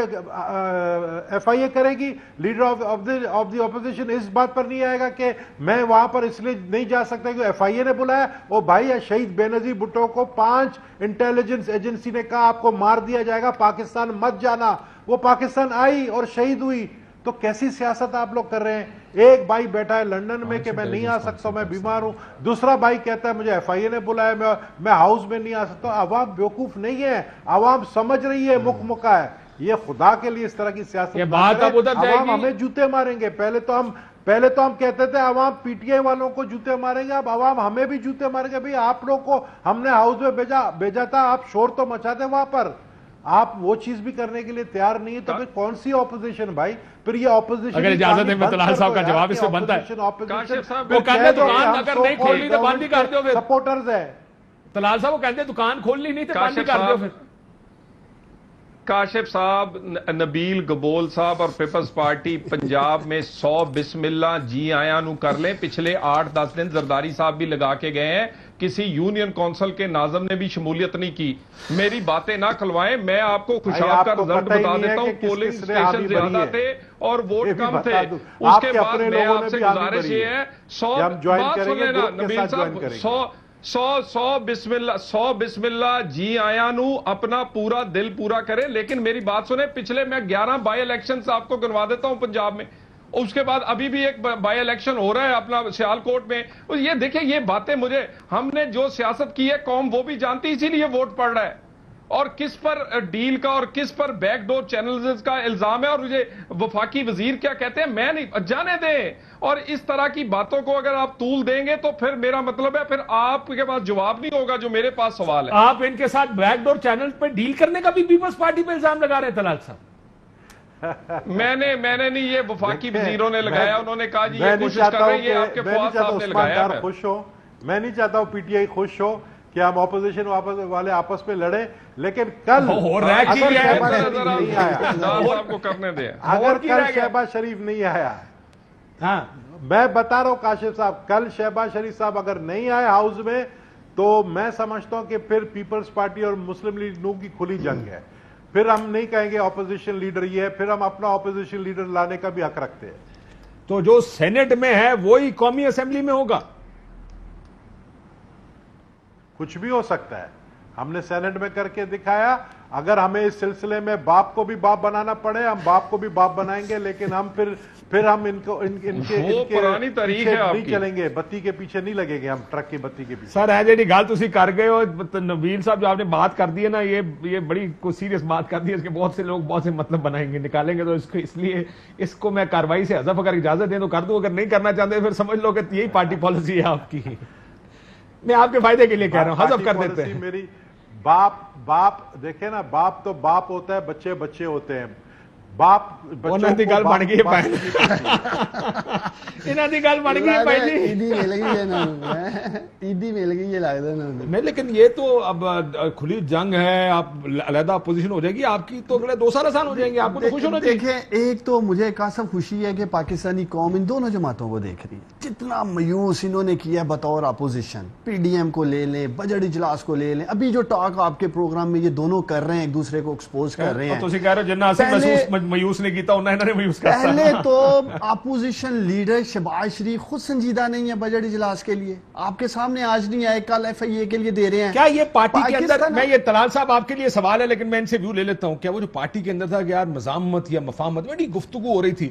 Speaker 3: ایف آئی اے کرے گی. لیڈر آف دی اپوزیشن اس بات پر نہیں آئے گا کہ میں وہاں پر اس لیے نہیں جا سکتا کہ ایف آئی اے نے بلایا. وہ بھائی شہید بے نظیر بھٹو کو 5 انٹیلیجنس ایجنسی نے کہا آپ کو مار دیا جائے گا, پاکستان مت جانا. وہ پاکستان آئی اور شہید ہوئی. تو کیسی سیاست آپ لوگ کر رہے ہیں؟ ایک بھائی بیٹھا ہے لندن میں کہ میں نہیں آ سکتا ہوں, میں بیمار ہوں. دوسرا بھائی کہتا ہے مجھے ایف آئی اے نے بلایا, میں ہاؤس میں نہیں آ سکتا ہوں. عوام بیوقوف نہیں ہے, عوام سمجھ رہی ہے مکھ مکا ہے. یہ خدا کے لیے اس طرح کی سیاست عوام ہمیں جوتے ماریں گے. پہلے تو ہم کہتے تھے عوام پی ٹی آئی والوں کو جوتے ماریں گے, اب عوام ہمیں بھی جوتے ماریں گے. بھئی آپ لوگ کو ہم نے ہاؤس میں بھیجا تھا, آپ شور تو مچاتے وہاں پر, آپ وہ چیز بھی کرنے کے لیے تیار نہیں ہے. تو پھر کون سی اپوزیشن بھائی؟ پھر یہ اپوزیشن
Speaker 2: اگر اجازت ہے میں طلال صاحب کا جواب اس سے بنتا ہے. وہ کہتے ہیں دکان اگر نہیں کھولنی تو بند ہی کر دو. پھر
Speaker 3: سپورٹرز ہے
Speaker 2: طلال صاحب, وہ کہتے ہیں دکان کھولنی نہیں تو بند ہی کر دو. پھر
Speaker 1: کاشف صاحب, نبیل گبول صاحب اور پیپلز پارٹی پنجاب میں 100 بسم اللہ جی آیا نو کر لیں. پچھلے 8-10 دن زرداری صاحب بھی لگا کے گئے ہیں, کسی یونین کونسل کے ناظم نے بھی شمولیت نہیں کی. میری باتیں نہ کھلوائیں, میں آپ کو خوشاب کا رزلٹ بتا دیتا ہوں. پولنگ سٹیشن زیادہ تھے اور ووٹ کم تھے. اس کے بعد میں آپ سے گزارش یہ ہے, 100 بات سن لینا نبیل صاحب, 100 بسم اللہ جی آیا نو اپنا پورا دل پورا کرے. لیکن میری بات سنیں, پچھلے میں 11 بائی الیکشنز آپ کو گنوا دیتا ہوں پنجاب میں. اس کے بعد ابھی بھی ایک بائی الیکشن ہو رہا ہے اپنا سیال کوٹ میں. یہ دیکھیں, یہ باتیں مجھے, ہم نے جو سیاست کی ہے قوم وہ بھی جانتی, اسی لیے ووٹ پڑ رہا ہے. اور کس پر ڈیل کا اور کس پر بیک ڈور چینلز کا الزام ہے, اور مجھے وفاقی وزیر کیا کہتے ہیں, میں نہیں جانے دیں. اور اس طرح کی باتوں کو اگر آپ طول دیں گے تو پھر میرا مطلب ہے پھر آپ کے پاس جواب نہیں ہوگا جو میرے پاس سوال ہے.
Speaker 2: آپ ان کے ساتھ بیک ڈور چینل پہ ڈیل کرنے کا بھی پیپلز پارٹی پہ الزام لگا رہے ہیں طلال صاحب.
Speaker 1: میں نے نہیں, یہ وفاقی وزیروں نے لگایا, انہوں نے کہا جی یہ کوشش کر رہے ہیں, یہ آپ کے فواد صاحب نے لگایا.
Speaker 3: خوش ہو, میں نہیں چاہتا ہوں پی ٹی آئی خوش ہو کہ ہم اپوزیشن والے آپس میں لڑیں, لیکن کل اگر کل شہباز شریف نہیں آیا, میں بتا رہا ہوں کاشف صاحب, کل شہباز شریف صاحب اگر نہیں آئے ہاؤس میں تو میں سمجھتا ہوں کہ پھر پیپلز پارٹی اور مسلم لیگ نون کی کھلی جنگ ہے. پھر ہم نہیں کہیں گے اپوزیشن لیڈر یہ ہے, پھر ہم اپنا اپوزیشن لیڈر لانے کا بھی حق رکھتے ہیں.
Speaker 2: تو جو سینٹ میں ہے وہی قومی اسمبلی میں ہوگا,
Speaker 3: کچھ بھی ہو سکتا ہے. ہم نے سینٹ میں کر کے دکھایا. اگر ہمیں اس سلسلے میں باپ کو بھی باپ بنانا پڑے ہم باپ کو بھی باپ بنائیں گے, لیکن ہم پھر ہم ان کے
Speaker 1: پرانی تاریخ ہے
Speaker 3: نہیں چلیں گے, بتی کے پیچھے نہیں لگیں گے ہم, ٹرک کی بتی کے پیچھے.
Speaker 2: سر ہے جی گل تسی کر گئے ہو. نبیل صاحب جو آپ نے بات کر دی ہے نا, یہ بڑی کوئی سیریس بات کر دی ہے. اس کے بہت سے لوگ بہت سے مطلب بنائیں گے, نکالیں گے. تو اس لیے اس کو میں کاروائی سے حذف اگر اجازت دیں تو کر دوں, اگر نہیں کرنا چاہتے پھر سمجھ لو کہ یہی پارٹی پالیسی ہے آپ کی. میں آپ کے فائدے کے لیے کہہ رہا ہوں, حذف کر دیتے ہیں.
Speaker 3: میری باپ دیکھیں نا, باپ تو باپ ہوتا ہے, بچے بچے ہوتے ہیں. باپ
Speaker 2: انہاں دی گل بن گئی ہے, انہاں دی گل بن گئی ہے بھائی جی.
Speaker 4: عیدی مل گئی ہے نا, عیدی مل گئی ہے لگتا ہے نا.
Speaker 2: نہیں لیکن یہ تو اب کھلی جنگ ہے, آپ علیحدہ اپوزیشن ہو جائے گی آپ کی, تو اگلے 2 سال آسان ہو جائیں گے. آپ کو تو خوش ہونا چاہیے.
Speaker 4: دیکھیں, ایک تو مجھے قاسم خوشی ہے کہ پاکستانی قوم ان دونوں جماعتوں کو دیکھ رہی ہے. جتنا میوس انہوں نے کیا بطور اپوزیشن, پی ڈی ایم کو لے لیں, بجٹ اجلاس کو لے لیں, ابھی جو ٹاک آپ کے پروگرام میں یہ دونوں کر رہے ہیں, ایک دوسرے کو ایکسپوز کر رہے ہیں.
Speaker 2: تو کہہ رہے جنہ سے میوس نے کیتا
Speaker 4: پہلے تو اپوزیشن لیڈر شہباز شریف خود سنجیدہ نہیں ہے بجٹ اجلاس کے لیے. آپ کے سامنے آج نہیں آئے, کل ایف آئی اے کے لیے دے رہے ہیں.
Speaker 2: کیا یہ پارٹی کے اندر, میں یہ طلال صاحب آپ کے لیے سوال ہے لیکن میں ان سے ویو لے لیتا ہوں, کیا وہ جو پارٹی کے اندر تھا کہ یار مزاحمت یا مفاہمت, بڑی گفتگو ہو رہی تھی,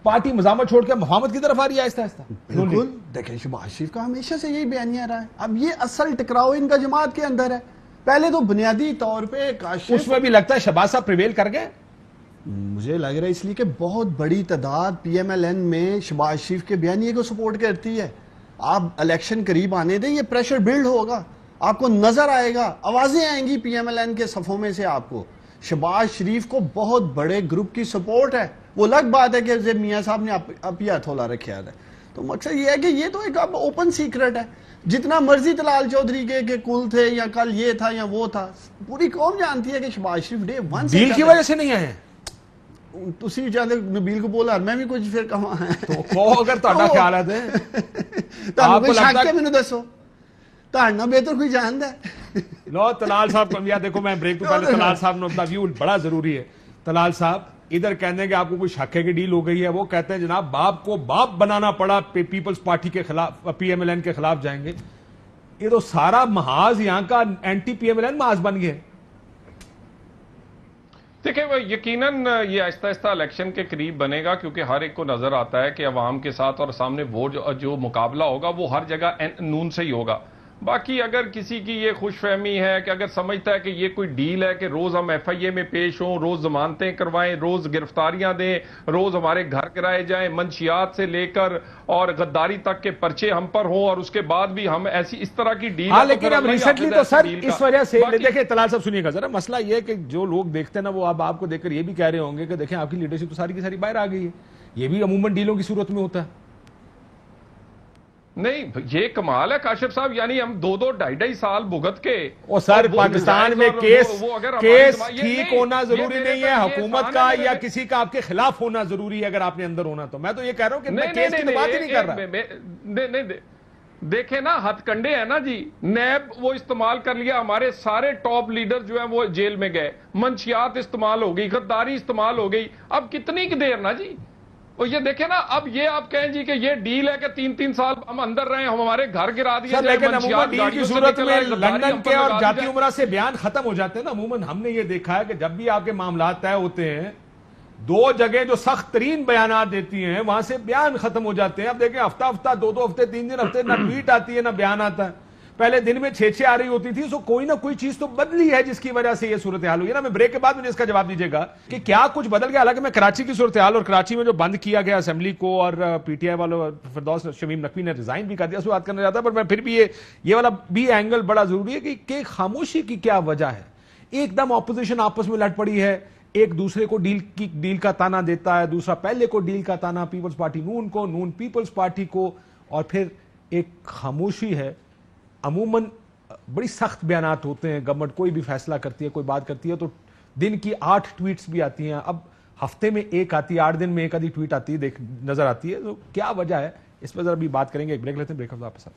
Speaker 2: پارٹی مزاحمت چھوڑ کے مفاہمت کی طرف آ رہی ہے آہستہ آہستہ؟
Speaker 4: بالکل. دیکھیں شہباز شریف کا ہمیشہ سے یہی بیانیہ رہا ہے. اب یہ اصل ٹکراؤ ان کا جماعت کے اندر ہے. پہلے تو بنیادی طور پہ
Speaker 2: اس میں بھی لگتا ہے شہباز صاحب پریویل کر گئے.
Speaker 4: مجھے لگ رہا ہے اس لیے کہ بہت بڑی تعداد پی ایم ایل این میں شہباز شریف کے بیانیے کو سپورٹ کرتی ہے. آپ الیکشن قریب آنے دیں, یہ پریشر بلڈ ہوگا, آپ کو نظر آئے گا, آوازیں آئیں گی پی ایم ایل این کے صفوں میں سے. آپ کو شہباز شریف کو بہت بڑے گروپ کی سپورٹ ہے, وہ الگ بات ہے کہ زیب میاں صاحب نے اپی ہتھولا رکھا ہے. تو مقصد یہ ہے کہ یہ تو ایک اب اوپن سیکرٹ ہے. جتنا مرضی طلال چودھری کے کل تھے یا کل یہ تھا یا وہ تھا, پوری قوم جانتی ہے کہ شہباز شریف ڈے ون سے
Speaker 2: ڈیل کی وجہ سے نہیں آئے.
Speaker 4: تسی چاہتے نبیل کو بولا میں بھی کچھ پھر کہاں ہے
Speaker 2: تو اگر تہاڈا خیالات ہے
Speaker 4: آپ کو شک ہے, مینوں دسو تہاڈا بہتر کوئی جاندا ہے.
Speaker 2: لو طلال صاحب کو دیکھو, میں بریک تو پہلے طلال صاحب نے اپنا ویو بڑا ضروری ہے. طلال صاحب ادھر کہتے ہیں کہ آپ کو کوئی شک ہے کہ ڈیل ہو گئی ہے, وہ کہتے ہیں جناب باپ کو باپ بنانا پڑا, پیپلز پارٹی کے خلاف, پی ایم ایل این کے خلاف جائیں گے. یہ تو سارا محاذ یہاں کا anti P M L N محاذ بن گیا.
Speaker 1: دیکھیں وہ یقیناً یہ آہستہ آہستہ الیکشن کے قریب بنے گا, کیونکہ ہر ایک کو نظر آتا ہے کہ عوام کے ساتھ اور سامنے وہ جو مقابلہ ہوگا وہ ہر جگہ نون سے ہی ہوگا. باقی اگر کسی کی یہ خوش فہمی ہے کہ اگر سمجھتا ہے کہ یہ کوئی ڈیل ہے کہ روز ہم ایف آئی اے میں پیش ہوں, روز ضمانتیں کروائیں, روز گرفتاریاں دیں, روز ہمارے گھر کرائے جائیں, منشیات سے لے کر اور غداری تک کے پرچے ہم پر ہوں, اور اس کے بعد بھی ہم ایسی اس طرح کی ڈیل.
Speaker 2: ہاں لیکن اب ریسنٹلی تو سر اس وجہ سے دیکھیں طلال صاحب سنیے گا ذرا, مسئلہ یہ ہے کہ جو لوگ دیکھتے ہیں نا وہ اب آپ کو دیکھ کر یہ بھی کہہ رہے ہوں گے کہ دیکھیں آپ کی لیڈرشپ تو ساری کی ساری باہر آ گئی ہے. یہ بھی عموماً ڈیلوں کی صورت میں ہوتا ہے.
Speaker 1: نہیں یہ کمال ہے کاشف صاحب, یعنی ہم 2-2 سال بھگت کے.
Speaker 2: اور سر پاکستان میں کیس ٹھیک ہونا ضروری نہیں ہے حکومت کا یا کسی کا آپ کے خلاف ہونا ضروری ہے اگر آپ نے اندر ہونا. تو میں تو یہ کہہ رہا ہوں کہ میں کیس کی بات ہی نہیں کر رہا.
Speaker 1: دیکھیں نا ہتھ کنڈے ہیں نا جی, نیب وہ استعمال کر لیا, ہمارے سارے ٹاپ لیڈر جو ہیں وہ جیل میں گئے, منشیات استعمال ہو گئی, غداری استعمال ہو گئی. اب کتنی کی دیر نا جی. اور یہ دیکھیں نا اب یہ آپ کہیں جی کہ یہ ڈیل ہے کہ 3 سال ہم اندر رہے, ہم ہمارے گھر گرا دیے جائیں.
Speaker 2: لیکن عموماً ڈیل کی صورت میں لندن کے اور جاتی عمرہ سے بیان ختم ہو جاتے ہیں نا. عموماً ہم نے یہ دیکھا ہے کہ جب بھی آپ کے معاملات طے ہوتے ہیں 2 جگہ جو سخت ترین بیانات دیتی ہیں وہاں سے بیان ختم ہو جاتے ہیں. اب دیکھیں ہفتہ 2 ہفتے 3 ہفتے نہ ٹویٹ آتی ہے نہ بیان آتا ہے. پہلے دن میں 6 آ رہی ہوتی تھی. سو کوئی نہ کوئی چیز تو بدلی ہے جس کی وجہ سے یہ صورتحال ہوئی ہے نا. میں بریک کے بعد مجھے اس کا جواب دیجیے گا کہ کیا کچھ بدل گیا. حالانکہ میں کراچی کی صورتحال اور کراچی میں جو بند کیا گیا اسمبلی کو اور پی ٹی آئی والوں فردوس شمیم نقوی نے ریزائن بھی کر دیا, اس بات کرنا چاہتا, پر میں پھر بھی یہ والا بھی اینگل بڑا ضروری ہے کہ خاموشی کی کیا وجہ ہے. ایک دم اپوزیشن آپس میں لڑ پڑی ہے, ایک دوسرے کو ڈیل کا تانا دیتا ہے, دوسرا پہلے کو ڈیل کا تانا, پیپلز پارٹی نون کو, نون پیپلز پارٹی کو, اور پھر ایک خاموشی ہے. عموماً بڑی سخت بیانات ہوتے ہیں, گورنمنٹ کوئی بھی فیصلہ کرتی ہے, کوئی بات کرتی ہے تو دن کی 8 ٹویٹس بھی آتی ہیں. اب ہفتے میں 1 آتی ہے, 8 دن میں 1 آدھی ٹویٹ آتی ہے نظر آتی ہے. تو کیا وجہ ہے اس پہ ذرا بھی بات کریں گے. ایک بریک لیتے ہیں, بریک واپس.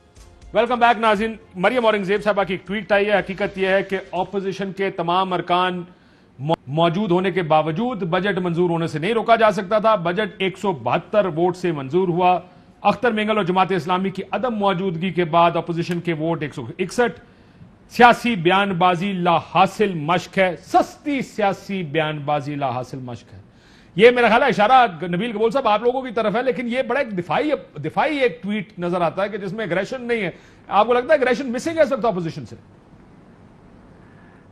Speaker 2: ویلکم بیک ناظرین. مریم اورنگزیب صاحبہ کی ایک ٹویٹ آئی ہے. حقیقت یہ ہے کہ اپوزیشن کے تمام ارکان موجود ہونے کے باوجود بجٹ منظور ہونے سے نہیں روکا جا سکتا تھا. بجٹ 172 ووٹ سے منظور ہوا. اختر مینگل اور جماعت اسلامی کی عدم موجودگی کے بعد اپوزیشن کے ووٹ 161. سیاسی بیان بازی لا حاصل مشق ہے. سستی سیاسی بیان بازی لا حاصل مشق ہے. یہ میرا خیال ہے اشارہ نبیل قبول صاحب آپ لوگوں کی طرف ہے, لیکن یہ بڑا ایک دفاعی ایک ٹویٹ نظر آتا ہے کہ جس میں اگریشن نہیں ہے. آپ کو لگتا ہے اگریشن مسنگ ہے اس وقت اپوزیشن سے؟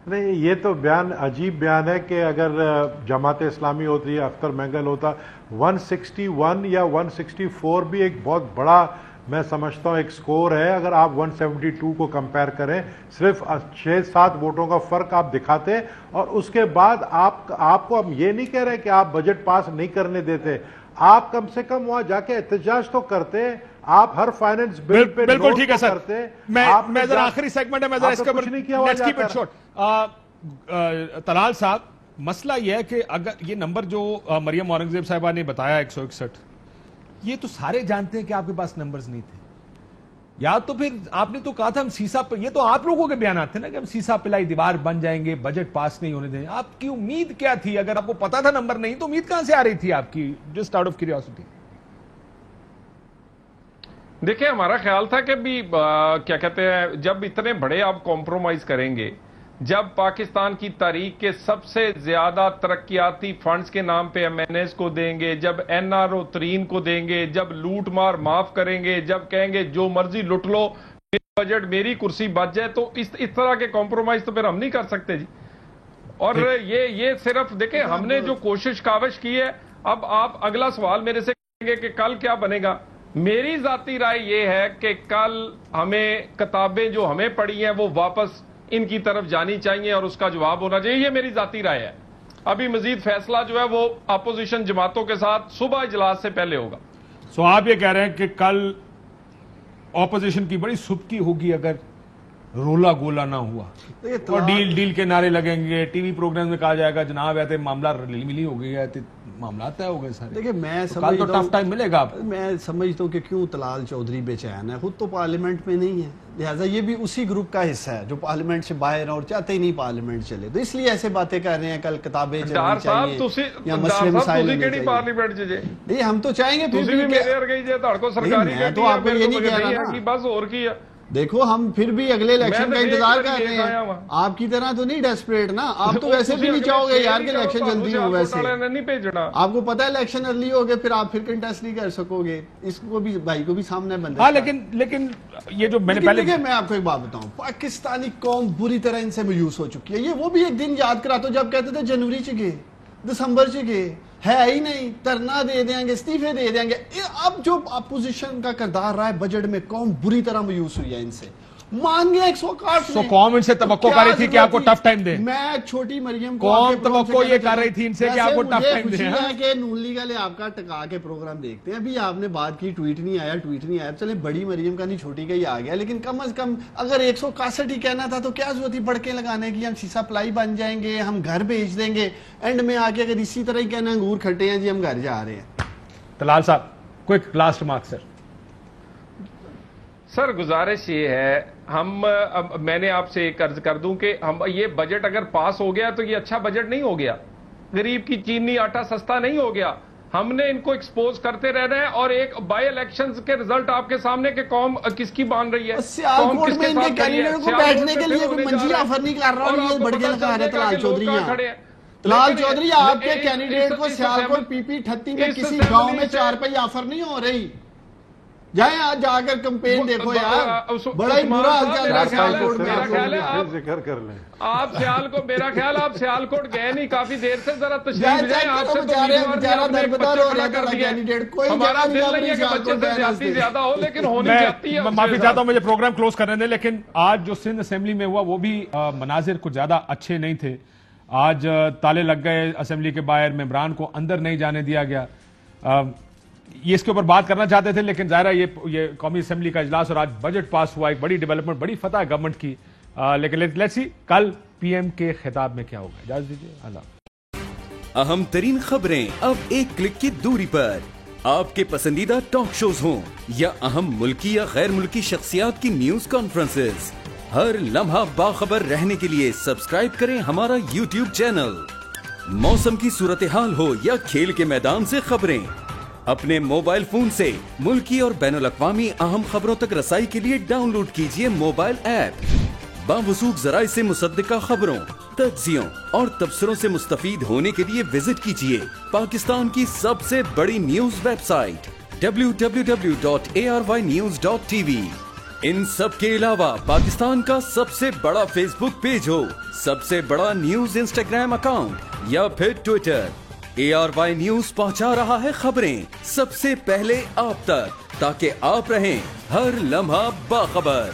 Speaker 3: نہیں, یہ تو بیان عجیب بیان ہے کہ اگر جماعت اسلامی ہوتی ہے, اختر مینگل ہوتا, 161 یا 164 بھی ایک بہت بڑا میں سمجھتا ہوں ایک سکور ہے. اگر آپ 172 کو کمپیئر کریں, صرف 6-7 ووٹوں کا فرق آپ دکھاتے, اور اس کے بعد آپ کو ہم یہ نہیں کہہ رہے کہ آپ بجٹ پاس نہیں کرنے دیتے, آپ کم سے کم وہاں جا کے احتجاج تو کرتے. آپ ہر فائننس بل پہ
Speaker 2: بالکل ٹھیک ہے سر.
Speaker 3: کرتے.
Speaker 2: میں ذرا آخری سیگمنٹ ہے, میں ذرا اس کے اوپر طلال صاحب, مسئلہ یہ ہے کہ اگر یہ نمبر جو مریم اورنگزیب صاحبہ نے بتایا 161, یہ تو سارے جانتے ہیں کہ آپ کے پاس نمبرز نہیں تھے. یا تو پھر آپ نے تو کہا تھا ہم سیسا پہ, یہ تو آپ لوگوں کے بیانات تھے نا کہ ہم سیسا پلائی دیوار بن جائیں گے, بجٹ پاس نہیں ہونے دیں. آپ کی امید کیا تھی؟ اگر آپ کو پتا تھا نمبر نہیں تو امید کہاں سے آ رہی تھی آپ کی؟ Just out of curiosity.
Speaker 1: دیکھیں ہمارا خیال تھا کہ بھی کیا کہتے ہیں, جب اتنے بڑے آپ کمپرومائز کریں گے, جب پاکستان کی تاریخ کے سب سے زیادہ ترقیاتی فنڈز کے نام پہ ایم این ایز کو دیں گے, جب این آر او ترین کو دیں گے, جب لوٹ مار معاف کریں گے, جب کہیں گے جو مرضی لٹ لو, بجٹ میری کرسی بچ جائے, تو اس طرح کے کمپرومائز تو پھر ہم نہیں کر سکتے جی. اور یہ صرف دیکھیں ہم نے جو کوشش کاوش کی ہے. اب آپ اگلا سوال میرے سے کریں گے کہ کل کیا بنے گا. میری ذاتی رائے یہ ہے کہ کل ہمیں کتابیں جو ہمیں پڑھی ہیں وہ واپس ان کی طرف جانی چاہیے اور اس کا جواب ہونا چاہیے. یہ میری ذاتی رائے ہے. ابھی مزید فیصلہ جو ہے وہ اپوزیشن جماعتوں کے ساتھ صبح اجلاس سے پہلے ہوگا.
Speaker 2: سو آپ یہ کہہ رہے ہیں کہ کل اپوزیشن کی بڑی سبکی ہوگی اگر رولا گولا نہ ہوا اور ڈیل کے نعرے لگیں گے, ٹی وی پروگرام میں کہا جائے گا جناب ایسے معاملہ ملی ہو گئی ہے, معاملات طے ہو گئے سارے.
Speaker 4: دیکھیں میں
Speaker 2: کل تو ٹف ٹائم ملے گا.
Speaker 4: میں سمجھتا ہوں کہ کیوں طلال چودھری بے چین ہے, خود تو پارلیمنٹ میں نہیں ہے, لہٰذا یہ بھی اسی گروپ کا حصہ ہے جو پارلیمنٹ سے باہر اور چاہتے ہی نہیں پارلیمنٹ چلے, تو اس لیے ایسے باتیں کر رہے ہیں کل کتابیں چلنی چاہیے یا مسئلے مسائل نہیں. ہم تو چاہیں گے تو آپ کو یہ نہیں کہہ رہا نا,
Speaker 1: بس اور کی ہے.
Speaker 4: دیکھو ہم پھر بھی اگلے الیکشن کا انتظار کر رہے ہیں, آپ کی طرح تو نہیں ڈیسپریٹ نا, آپ تو ویسے بھی نہیں چاہو گے یار کہ الیکشن جلدی ہو, ویسے آپ کو پتا ہے الیکشن ارلی ہو گئے پھر آپ پھر کنٹیسٹ نہیں کر سکو گے, اس کو بھی بھائی کو بھی سامنے بندہ.
Speaker 2: ہاں لیکن یہ جو میں نے پہلے
Speaker 4: میں آپ کو ایک بات بتاؤں, پاکستانی قوم بری طرح ان سے مایوس ہو چکی ہے. یہ وہ بھی ایک دن یاد کراتا ہوں جب کہتے تھے جنوری چکے دسمبر چکے ہے ہی نہیں, دھرنا دے دیں گے, استعفے دے دیں گے. اب جو اپوزیشن کا کردار رہا ہے بجٹ میں, قوم بری طرح مایوس ہوئی ہے ان سے, مان گیا 161.
Speaker 2: سو قوم ان سے توقع کر رہی تھی کہ آپ کو ٹف ٹائم دیں.
Speaker 4: میں چھوٹی مریم کو
Speaker 2: قوم توقع یہ کر رہی تھی ان سے کہ آپ کو ٹف ٹائم دیں.
Speaker 4: کہ نون لیگ والے آپ کا ٹکا کے پروگرام دیکھتے ہیں. ابھی آپ نے بات کی ٹویٹ نہیں آیا, چلے بڑی مریم کا نہیں چھوٹی کا ہی آ گیا, لیکن کم از کم اگر 161 ہی کہنا تھا تو کیا ضرورت تھی بڑکیں لگانے کی, ہم سیسا پلائی بن جائیں گے, ہم گھر بھیج دیں گے, اینڈ میں آ کے اگر اسی طرح ہی کہنا انگور کھٹے ہیں جی ہم گھر جا رہے ہیں.
Speaker 2: طلال صاحب کوئک لاسٹ ریمارک.
Speaker 1: سر گزارش یہ ہے, میں نے آپ سے ایک عرض کر دوں کہ یہ بجٹ اگر پاس ہو گیا تو یہ اچھا بجٹ نہیں ہو گیا, غریب کی چینی آٹا سستا نہیں ہو گیا. ہم نے ان کو ایکسپوز کرتے رہنا ہے, اور ایک بائی الیکشنز کے رزلٹ آپ کے سامنے کہ قوم کس کی بان رہی ہے.
Speaker 4: سیالکوٹ میں ان کے کینڈیڈیٹ کو بیٹھنے کے لیے کوئی منجی آفر نہیں کر رہا, اور یہ بڑکے لگا رہے طلال چودھری. طلال چودھری آپ کے کینڈیڈیٹ کو سیالکوٹ پی پی 38 میں کسی گاؤں میں 4 پہی آفر نہیں ہو رہی. جائیں آج جا کر کمپین دیکھو یار, بڑا ہی برا حال چل رہا ہے سیالکوٹ میں.
Speaker 3: ذکر کر لیں
Speaker 1: آپ سیالکوٹ, میرا خیال آپ سیالکوٹ گئے نہیں کافی دیر سے, ذرا تشریف جائیں. آپ سے تو ہمارا دل نہیں ہے کہ بچے سے زیادتی زیادہ ہو, لیکن ہونی چاہتی ہے.
Speaker 2: معافی چاہتا ہوں, مجھے پروگرام کلوز کرنے دیں. لیکن آج جو سندھ اسمبلی میں ہوا وہ بھی مناظر کچھ زیادہ اچھے نہیں تھے. آج تالے لگ گئے اسمبلی کے باہر, ممبران کو اندر نہیں جانے دیا گیا. یہ اس کے اوپر بات کرنا چاہتے تھے, لیکن ظاہر ہے یہ قومی اسمبلی کا اجلاس اور آج بجٹ پاس ہوا, ایک بڑی ڈیولپمنٹ, بڑی فتح ہے گورنمنٹ کی. لیکن لیٹس سی کل پی ایم کے خطاب میں کیا ہوگا. اجازت دیجیے. اللہ.
Speaker 5: اہم ترین خبریں اب ایک کلک کی دوری پر, آپ کے پسندیدہ ٹاک شوز ہوں یا اہم ملکی یا غیر ملکی شخصیات کی نیوز کانفرنسز, ہر لمحہ باخبر رہنے کے لیے سبسکرائب کریں ہمارا یوٹیوب چینل. موسم کی صورتحال ہو یا کھیل کے میدان سے خبریں, اپنے موبائل فون سے ملکی اور بین الاقوامی اہم خبروں تک رسائی کے لیے ڈاؤن لوڈ کیجیے موبائل ایپ. باوثوق ذرائع سے مصدقہ خبروں, تجزیوں اور تبصروں سے مستفید ہونے کے لیے وزٹ کیجیے پاکستان کی سب سے بڑی نیوز ویب سائٹ www.arYnews.tv. ان سب کے علاوہ پاکستان کا سب سے بڑا فیس بک پیج ہو, سب سے بڑا نیوز انسٹاگرام اکاؤنٹ یا پھر ٹویٹر, ARY نیوز پہنچا رہا ہے خبریں سب سے پہلے آپ تک, تاکہ آپ رہیں ہر لمحہ باخبر.